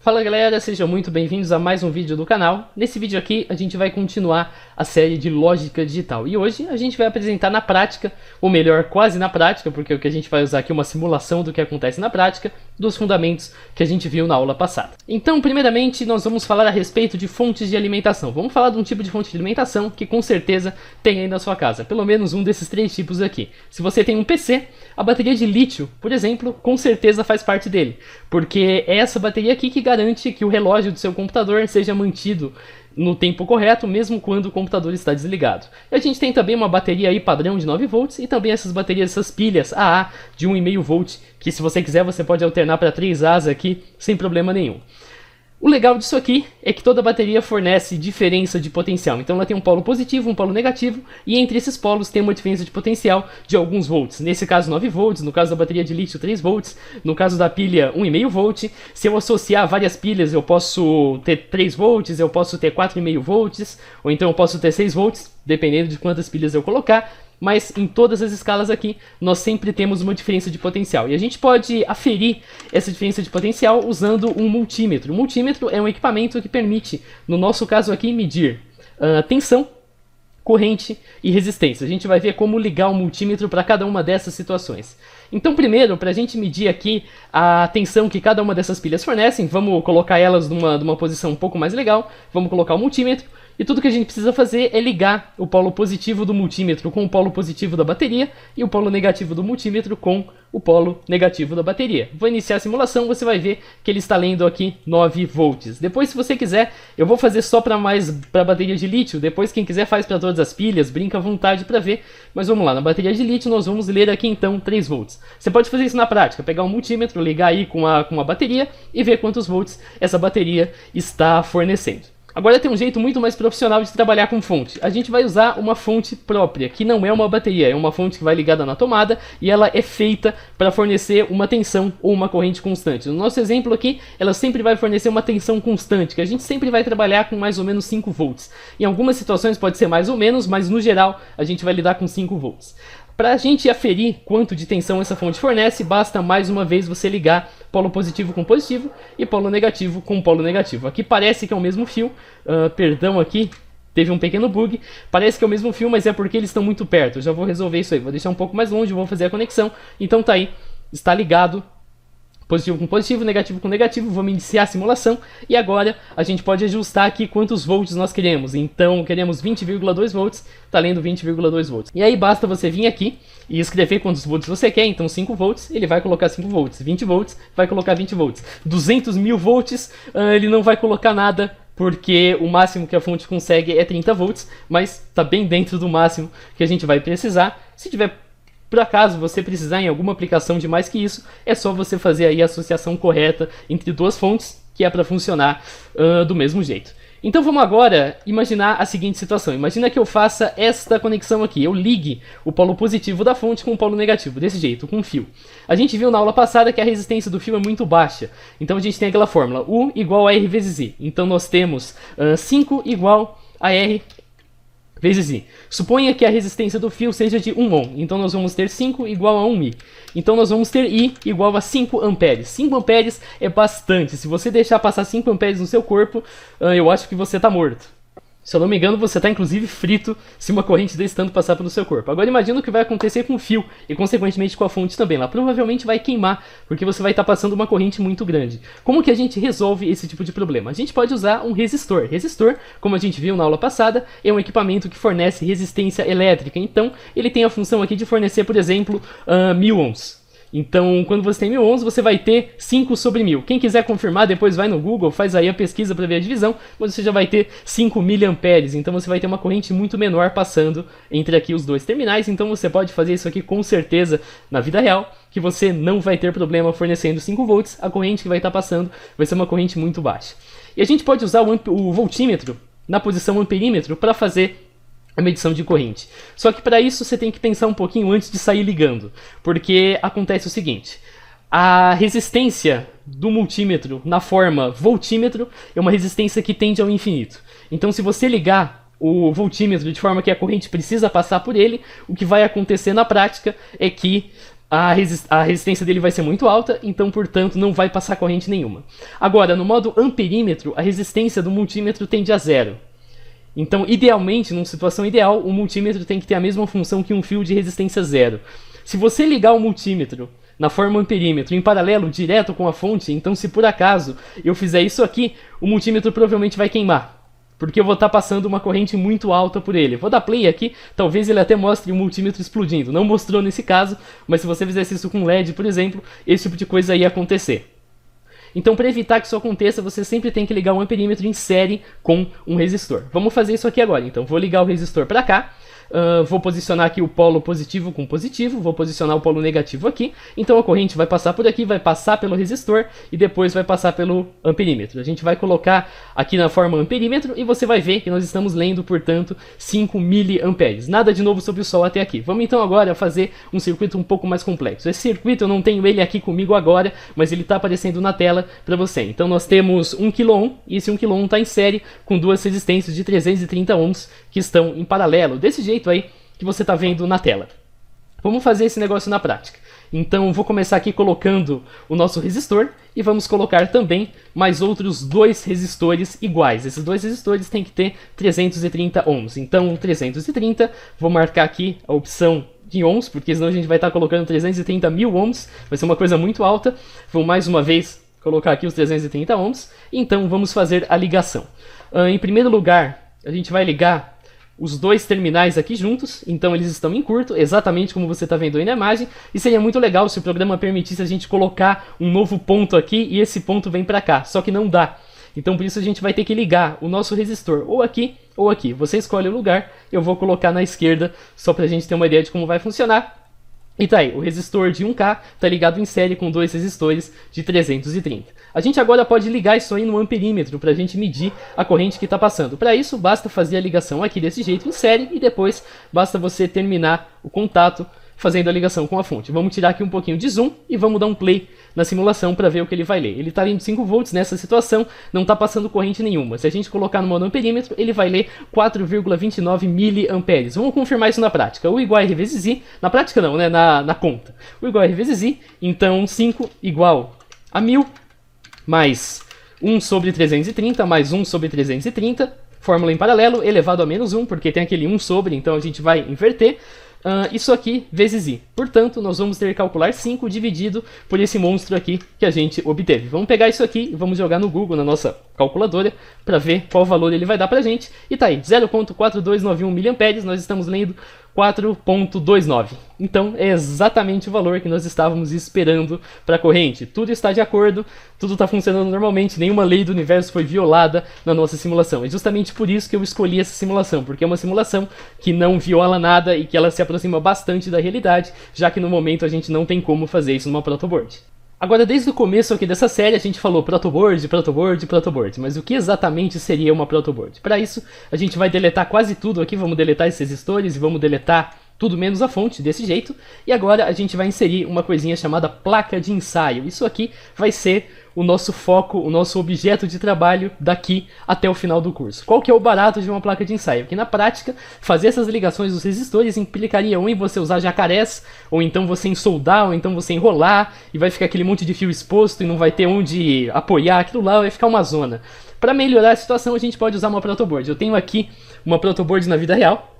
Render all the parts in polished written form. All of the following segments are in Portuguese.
Fala galera, sejam muito bem-vindos a mais um vídeo do canal. Nesse vídeo aqui a gente vai continuar a série de lógica digital e hoje a gente vai apresentar na prática, ou melhor, quase na prática, porque o que a gente vai usar aqui é uma simulação do que acontece na prática, dos fundamentos que a gente viu na aula passada. Então, primeiramente, nós vamos falar a respeito de fontes de alimentação. Vamos falar de um tipo de fonte de alimentação que com certeza tem aí na sua casa, pelo menos um desses três tipos aqui. Se você tem um PC, a bateria de lítio, por exemplo, com certeza faz parte dele, porque é essa bateria aqui que garante que o relógio do seu computador seja mantido no tempo correto, mesmo quando o computador está desligado. E a gente tem também uma bateria aí padrão de 9 volts e também essas baterias, essas pilhas AA de 1,5 volt, que se você quiser você pode alternar para 3As aqui sem problema nenhum. O legal disso aqui é que toda bateria fornece diferença de potencial, então ela tem um polo positivo, um polo negativo, e entre esses polos tem uma diferença de potencial de alguns volts, nesse caso 9 volts, no caso da bateria de lítio 3 volts, no caso da pilha 1,5 volt, se eu associar várias pilhas eu posso ter 3 volts, eu posso ter 4,5 volts, ou então eu posso ter 6 volts, dependendo de quantas pilhas eu colocar. Mas em todas as escalas aqui, nós sempre temos uma diferença de potencial. E a gente pode aferir essa diferença de potencial usando um multímetro. O multímetro é um equipamento que permite, no nosso caso aqui, medir tensão, corrente e resistência. A gente vai ver como ligar o multímetro para cada uma dessas situações. Então, primeiro, para a gente medir aqui a tensão que cada uma dessas pilhas fornecem, vamos colocar elas numa posição um pouco mais legal, vamos colocar o multímetro. E tudo que a gente precisa fazer é ligar o polo positivo do multímetro com o polo positivo da bateria e o polo negativo do multímetro com o polo negativo da bateria. Vou iniciar a simulação, você vai ver que ele está lendo aqui 9 volts. Depois, se você quiser, eu vou fazer só para a bateria de lítio. Depois, quem quiser faz para todas as pilhas, brinca à vontade para ver. Mas vamos lá, na bateria de lítio nós vamos ler aqui então 3 volts. Você pode fazer isso na prática, pegar um multímetro, ligar aí com a bateria e ver quantos volts essa bateria está fornecendo. Agora tem um jeito muito mais profissional de trabalhar com fonte. A gente vai usar uma fonte própria, que não é uma bateria, é uma fonte que vai ligada na tomada e ela é feita para fornecer uma tensão ou uma corrente constante. No nosso exemplo aqui, ela sempre vai fornecer uma tensão constante, que a gente sempre vai trabalhar com mais ou menos 5 volts. Em algumas situações pode ser mais ou menos, mas no geral a gente vai lidar com 5 volts. Para a gente aferir quanto de tensão essa fonte fornece, basta mais uma vez você ligar polo positivo com positivo e polo negativo com polo negativo. Aqui parece que é o mesmo fio, perdão aqui, teve um pequeno bug, parece que é o mesmo fio, mas é porque eles estão muito perto. Eu já vou resolver isso aí, vou deixar um pouco mais longe, vou fazer a conexão. Então tá aí, está ligado. Positivo com positivo, negativo com negativo, vamos iniciar a simulação e agora a gente pode ajustar aqui quantos volts nós queremos. Então queremos 20,2 volts, está lendo 20,2 volts. E aí basta você vir aqui e escrever quantos volts você quer, então 5 volts, ele vai colocar 5 volts, 20 volts, vai colocar 20 volts, 200 mil volts, ele não vai colocar nada, porque o máximo que a fonte consegue é 30 volts, mas está bem dentro do máximo que a gente vai precisar. Se tiver por acaso você precisar em alguma aplicação de mais que isso, é só você fazer aí a associação correta entre duas fontes, que é para funcionar do mesmo jeito. Então vamos agora imaginar a seguinte situação. Imagina que eu faça esta conexão aqui, eu ligue o polo positivo da fonte com o polo negativo, desse jeito, com um fio. A gente viu na aula passada que a resistência do fio é muito baixa, então a gente tem aquela fórmula, U igual a R vezes I. Então nós temos 5 igual a R vezes I. Suponha que a resistência do fio seja de 1 ohm, então nós vamos ter 5 igual a 1 I. Então nós vamos ter I igual a 5 amperes. 5 amperes é bastante. Se você deixar passar 5 amperes no seu corpo, eu acho que você está morto. Se eu não me engano, você está inclusive frito se uma corrente desse tanto passar pelo seu corpo. Agora imagina o que vai acontecer com o fio e consequentemente com a fonte também. Ela provavelmente vai queimar porque você vai estar passando uma corrente muito grande. Como que a gente resolve esse tipo de problema? A gente pode usar um resistor. Resistor, como a gente viu na aula passada, é um equipamento que fornece resistência elétrica. Então ele tem a função aqui de fornecer, por exemplo, 1000 ohms. Então, quando você tem 1000 ohms, você vai ter 5 sobre 1000. Quem quiser confirmar, depois vai no Google, faz aí a pesquisa para ver a divisão, mas você já vai ter 5 miliamperes. Então você vai ter uma corrente muito menor passando entre aqui os dois terminais. Então você pode fazer isso aqui com certeza na vida real, que você não vai ter problema fornecendo 5 volts. A corrente que vai estar passando vai ser uma corrente muito baixa. E a gente pode usar o voltímetro na posição amperímetro para fazer a medição de corrente. Só que para isso você tem que pensar um pouquinho antes de sair ligando, porque acontece o seguinte: a resistência do multímetro na forma voltímetro é uma resistência que tende ao infinito. Então se você ligar o voltímetro de forma que a corrente precisa passar por ele, o que vai acontecer na prática é que a resistência dele vai ser muito alta, então, portanto, não vai passar corrente nenhuma. Agora, no modo amperímetro, a resistência do multímetro tende a 0. Então, idealmente, numa situação ideal, o multímetro tem que ter a mesma função que um fio de resistência 0. Se você ligar o multímetro na forma amperímetro em paralelo direto com a fonte, então se por acaso eu fizer isso aqui, o multímetro provavelmente vai queimar. Porque eu vou estar passando uma corrente muito alta por ele. Vou dar play aqui, talvez ele até mostre o multímetro explodindo. Não mostrou nesse caso, mas se você fizesse isso com LED, por exemplo, esse tipo de coisa ia acontecer. Então, para evitar que isso aconteça, você sempre tem que ligar um amperímetro em série com um resistor. Vamos fazer isso aqui agora. Então, vou ligar o resistor para cá. Vou posicionar aqui o polo positivo com positivo, vou posicionar o polo negativo aqui, então a corrente vai passar por aqui, vai passar pelo resistor e depois vai passar pelo amperímetro. A gente vai colocar aqui na forma amperímetro e você vai ver que nós estamos lendo, portanto, 5 miliamperes. Nada de novo sobre o Sol até aqui. Vamos então agora fazer um circuito um pouco mais complexo. Esse circuito eu não tenho ele aqui comigo agora, mas ele está aparecendo na tela para você. Então nós temos 1 kΩ e esse 1 kΩ está em série com duas resistências de 330 ohms que estão em paralelo, desse jeito aí que você está vendo na tela. Vamos fazer esse negócio na prática. Então vou começar aqui colocando o nosso resistor e vamos colocar também mais outros dois resistores iguais. Esses dois resistores têm que ter 330 ohms. Então 330, vou marcar aqui a opção de ohms, porque senão a gente vai estar colocando 330 mil ohms, vai ser uma coisa muito alta. Vou mais uma vez colocar aqui os 330 ohms. Então vamos fazer a ligação. Em primeiro lugar, a gente vai ligar os dois terminais aqui juntos, então eles estão em curto, exatamente como você está vendo aí na imagem, e seria muito legal se o programa permitisse a gente colocar um novo ponto aqui e esse ponto vem para cá, só que não dá. Então por isso a gente vai ter que ligar o nosso resistor ou aqui ou aqui. Você escolhe o lugar, eu vou colocar na esquerda só para a gente ter uma ideia de como vai funcionar. E tá aí, o resistor de 1K está ligado em série com dois resistores de 330. A gente agora pode ligar isso aí no amperímetro para a gente medir a corrente que está passando. Para isso, basta fazer a ligação aqui desse jeito em série e depois basta você terminar o contato fazendo a ligação com a fonte. Vamos tirar aqui um pouquinho de zoom e vamos dar um play na simulação para ver o que ele vai ler. Ele está lendo 5 volts nessa situação, não está passando corrente nenhuma. Se a gente colocar no modo amperímetro, ele vai ler 4,29 miliamperes. Vamos confirmar isso na prática. O igual R vezes I, na prática não, né? Na conta. O igual R vezes I, então 5 igual a 1000, mais 1 sobre 330, mais 1 sobre 330, fórmula em paralelo, elevado a menos 1, porque tem aquele 1 sobre, então a gente vai inverter. Isso aqui vezes I. Portanto, nós vamos ter que calcular 5 dividido por esse monstro aqui que a gente obteve. Vamos pegar isso aqui e vamos jogar no Google, na nossa calculadora, para ver qual valor ele vai dar pra gente. E tá aí, 0,4291 miliamperes, nós estamos lendo 4,29. Então é exatamente o valor que nós estávamos esperando para a corrente. Tudo está de acordo, tudo está funcionando normalmente, nenhuma lei do universo foi violada na nossa simulação. É justamente por isso que eu escolhi essa simulação, porque é uma simulação que não viola nada e que ela se aproxima bastante da realidade, já que no momento a gente não tem como fazer isso numa protoboard. Agora, desde o começo aqui dessa série, a gente falou protoboard, protoboard, protoboard. Mas o que exatamente seria uma protoboard? Para isso, a gente vai deletar quase tudo aqui, vamos deletar esses resistores e vamos deletar tudo menos a fonte, desse jeito. E agora a gente vai inserir uma coisinha chamada placa de ensaio. Isso aqui vai ser o nosso foco, o nosso objeto de trabalho daqui até o final do curso. Qual que é o barato de uma placa de ensaio? Que na prática, fazer essas ligações dos resistores implicaria ou em você usar jacarés, ou então você ensoldar, ou então você enrolar, e vai ficar aquele monte de fio exposto e não vai ter onde apoiar aquilo lá, vai ficar uma zona. Para melhorar a situação, a gente pode usar uma protoboard. Eu tenho aqui uma protoboard na vida real.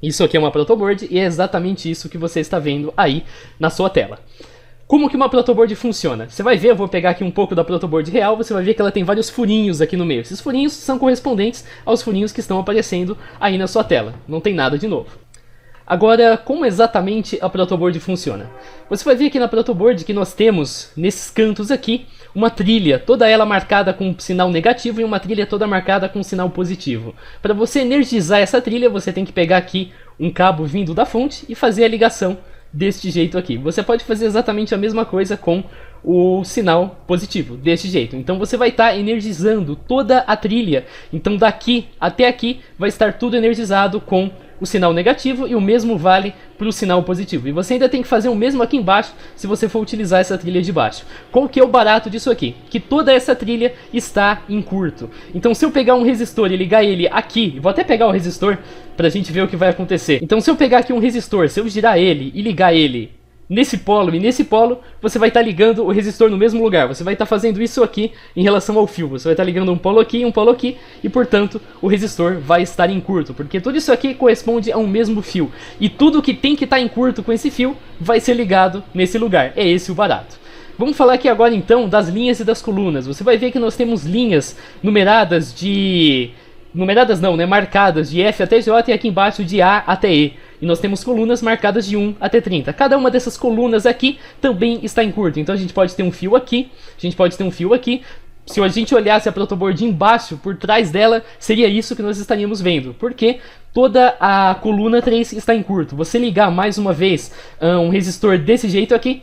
Isso aqui é uma protoboard e é exatamente isso que você está vendo aí na sua tela. Como que uma protoboard funciona? Você vai ver, eu vou pegar aqui um pouco da protoboard real, você vai ver que ela tem vários furinhos aqui no meio. Esses furinhos são correspondentes aos furinhos que estão aparecendo aí na sua tela. Não tem nada de novo. Agora, como exatamente a protoboard funciona? Você vai ver aqui na protoboard que nós temos, nesses cantos aqui, uma trilha, toda ela marcada com um sinal negativo e uma trilha toda marcada com um sinal positivo. Para você energizar essa trilha, você tem que pegar aqui um cabo vindo da fonte e fazer a ligação deste jeito aqui. Você pode fazer exatamente a mesma coisa com o sinal positivo, deste jeito. Então você vai estar energizando toda a trilha. Então daqui até aqui vai estar tudo energizado com o sinal negativo e o mesmo vale para o sinal positivo. E você ainda tem que fazer o mesmo aqui embaixo se você for utilizar essa trilha de baixo. Qual que é o barato disso aqui? Que toda essa trilha está em curto. Então se eu pegar um resistor e ligar ele aqui, vou até pegar o resistor para a gente ver o que vai acontecer. Então se eu pegar aqui um resistor, se eu girar ele e ligar ele nesse polo e nesse polo, você vai estar ligando o resistor no mesmo lugar. Você vai estar fazendo isso aqui em relação ao fio. Você vai estar ligando um polo aqui e um polo aqui, e portanto o resistor vai estar em curto, porque tudo isso aqui corresponde a um mesmo fio. E tudo que tem que estar em curto com esse fio vai ser ligado nesse lugar. É esse o barato. Vamos falar aqui agora então das linhas e das colunas. Você vai ver que nós temos linhas numeradas de... Numeradas não, né? Marcadas de F até J e aqui embaixo de A até E. E nós temos colunas marcadas de 1 até 30. Cada uma dessas colunas aqui também está em curto. Então a gente pode ter um fio aqui, a gente pode ter um fio aqui. Se a gente olhasse a protoboard embaixo, por trás dela, seria isso que nós estaríamos vendo. Porque toda a coluna 3 está em curto. Você ligar mais uma vez um resistor desse jeito aqui,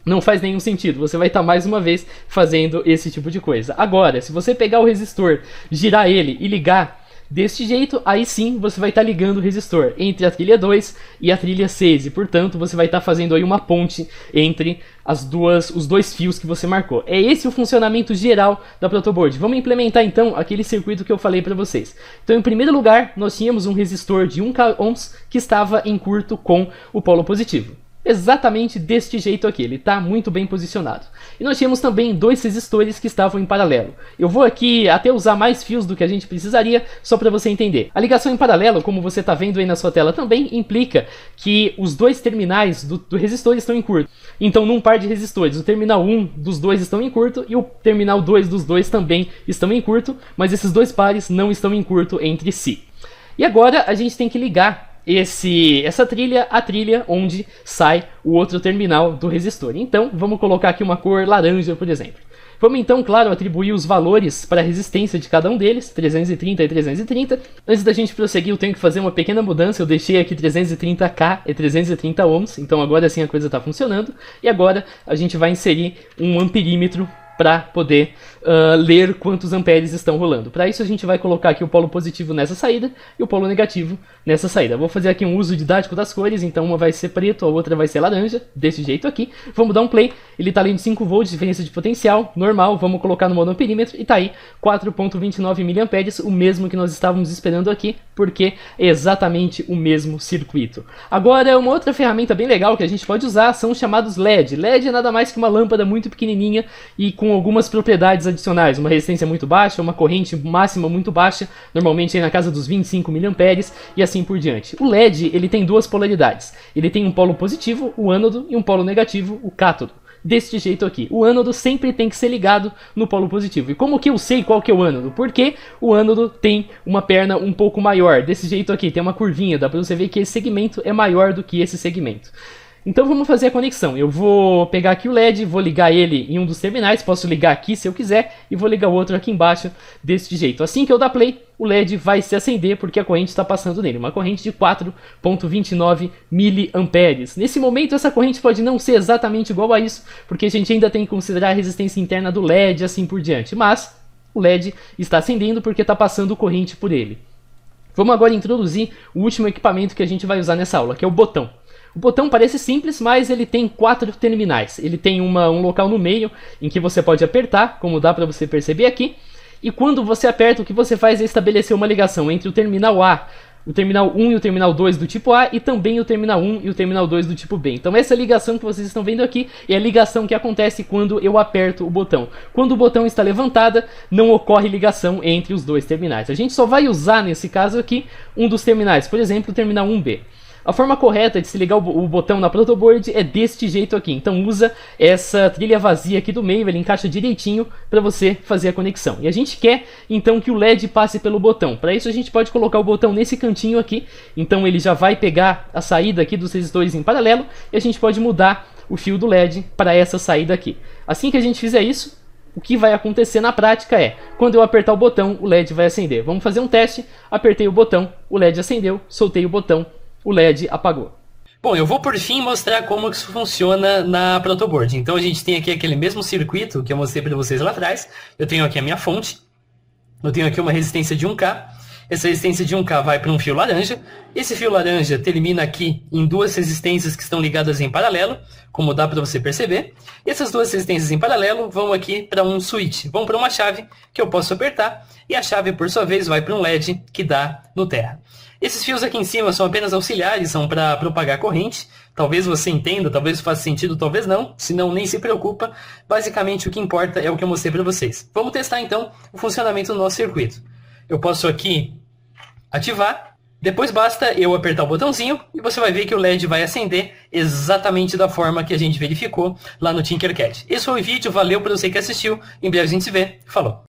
não faz nenhum sentido. Você vai estar mais uma vez fazendo esse tipo de coisa. Agora, se você pegar o resistor, girar ele e ligar deste jeito, aí sim você vai estar ligando o resistor entre a trilha 2 e a trilha 6. E portanto você vai estar fazendo aí uma ponte entre os dois fios que você marcou. É esse o funcionamento geral da protoboard. Vamos implementar então aquele circuito que eu falei para vocês. Então em primeiro lugar nós tínhamos um resistor de 1K que estava em curto com o polo positivo. Exatamente deste jeito aqui, ele está muito bem posicionado. E nós tínhamos também dois resistores que estavam em paralelo. Eu vou aqui até usar mais fios do que a gente precisaria, só para você entender. A ligação em paralelo, como você está vendo aí na sua tela também, implica que os dois terminais do resistor estão em curto. Então num par de resistores, o terminal 1 dos dois estão em curto e o terminal 2 dos dois também estão em curto, mas esses dois pares não estão em curto entre si. E agora a gente tem que ligar essa trilha, a trilha onde sai o outro terminal do resistor. Então, vamos colocar aqui uma cor laranja, por exemplo. Vamos então, claro, atribuir os valores para a resistência de cada um deles, 330 e 330. Antes da gente prosseguir, eu tenho que fazer uma pequena mudança. Eu deixei aqui 330K e 330 ohms, então agora sim a coisa está funcionando. E agora a gente vai inserir um amperímetro para poder ler quantos amperes estão rolando. Para isso a gente vai colocar aqui o polo positivo nessa saída e o polo negativo nessa saída. Vou fazer aqui um uso didático das cores, então uma vai ser preto, a outra vai ser laranja, desse jeito aqui. Vamos dar um play, ele está lendo 5 volts, diferença de potencial, normal, vamos colocar no modo amperímetro e está aí 4.29 mA, o mesmo que nós estávamos esperando aqui, porque é exatamente o mesmo circuito. Agora, uma outra ferramenta bem legal que a gente pode usar são os chamados LED. LED é nada mais que uma lâmpada muito pequenininha e com algumas propriedades adicionais, uma resistência muito baixa, uma corrente máxima muito baixa, normalmente aí na casa dos 25 mA e assim por diante. O LED ele tem duas polaridades, ele tem um polo positivo, o ânodo, e um polo negativo, o cátodo. Deste jeito aqui, o ânodo sempre tem que ser ligado no polo positivo. E como que eu sei qual que é o ânodo? Porque o ânodo tem uma perna um pouco maior, desse jeito aqui, tem uma curvinha, dá pra você ver que esse segmento é maior do que esse segmento. Então vamos fazer a conexão. Eu vou pegar aqui o LED, vou ligar ele em um dos terminais, posso ligar aqui se eu quiser, e vou ligar o outro aqui embaixo deste jeito. Assim que eu dar play, o LED vai se acender porque a corrente está passando nele, uma corrente de 4.29 mA. Nesse momento essa corrente pode não ser exatamente igual a isso, porque a gente ainda tem que considerar a resistência interna do LED e assim por diante, mas o LED está acendendo porque está passando corrente por ele. Vamos agora introduzir o último equipamento que a gente vai usar nessa aula, que é o botão. O botão parece simples, mas ele tem 4 terminais. Ele tem um local no meio em que você pode apertar, como dá para você perceber aqui. E quando você aperta, o que você faz é estabelecer uma ligação entre o terminal A, o terminal 1 e o terminal 2 do tipo A, e também o terminal 1 e o terminal 2 do tipo B. Então essa ligação que vocês estão vendo aqui é a ligação que acontece quando eu aperto o botão. Quando o botão está levantada, não ocorre ligação entre os dois terminais. A gente só vai usar, nesse caso aqui, um dos terminais, por exemplo, o terminal 1B. A forma correta de se ligar o botão na protoboard é deste jeito aqui. Então usa essa trilha vazia aqui do meio, ele encaixa direitinho para você fazer a conexão. E a gente quer então que o LED passe pelo botão. Para isso a gente pode colocar o botão nesse cantinho aqui. Então ele já vai pegar a saída aqui dos resistores em paralelo e a gente pode mudar o fio do LED para essa saída aqui. Assim que a gente fizer isso, o que vai acontecer na prática é, quando eu apertar o botão, o LED vai acender. Vamos fazer um teste. Apertei o botão, o LED acendeu, soltei o botão, o LED apagou. Bom, eu vou por fim mostrar como isso funciona na protoboard. Então a gente tem aqui aquele mesmo circuito que eu mostrei para vocês lá atrás. Eu tenho aqui a minha fonte. Eu tenho aqui uma resistência de 1K. Essa resistência de 1K vai para um fio laranja. Esse fio laranja termina aqui em duas resistências que estão ligadas em paralelo, como dá para você perceber. E essas duas resistências em paralelo vão aqui para um switch, vão para uma chave que eu posso apertar. E a chave, por sua vez, vai para um LED que dá no terra. Esses fios aqui em cima são apenas auxiliares, são para propagar corrente. Talvez você entenda, talvez faça sentido, talvez não. Se não, nem se preocupa. Basicamente, o que importa é o que eu mostrei para vocês. Vamos testar, então, o funcionamento do nosso circuito. Eu posso aqui ativar. Depois basta eu apertar o botãozinho e você vai ver que o LED vai acender exatamente da forma que a gente verificou lá no Tinkercad. Esse foi o vídeo, valeu para você que assistiu. Em breve a gente se vê. Falou!